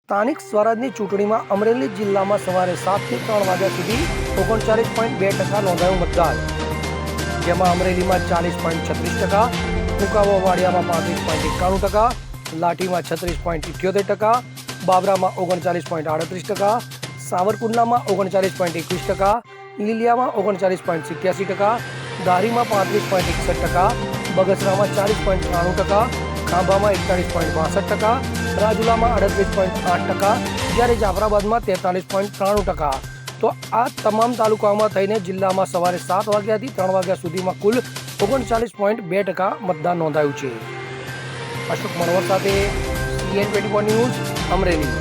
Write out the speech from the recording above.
સ્થાનિક સ્વરાજની ચૂંટણીમાં અમરેલી જિલ્લામાં સવારે 7 થી 3 વાગ્યા સુધી 39.2% નોંધાયું મતદાન, જેમાં અમરેલીમાં 40.36%, કુંકાવાવાડિયામાં 35.91%, લાઠીમાં 36.78%, બાબરામાં 39.38%, સાવરકુંડલામાં 39.21%, લીલિયામાં 39.87%, ધારીમાં 35.61%, બગસરામાં 40.93%, ખાંભામાં 41.62%, રાજુલામાં 38.8%, જ્યારે જાફરાબાદમાં 43.93%. તો આ તમામ તાલુકાઓમાં થઈને જિલ્લામાં સવારે 7 વાગ્યાથી 3 વાગ્યા સુધીમાં કુલ 39.2% મતદાન નોંધાયું છે. અશોક મનોહર સાથે CN24 ન્યૂઝ, અમરેલી.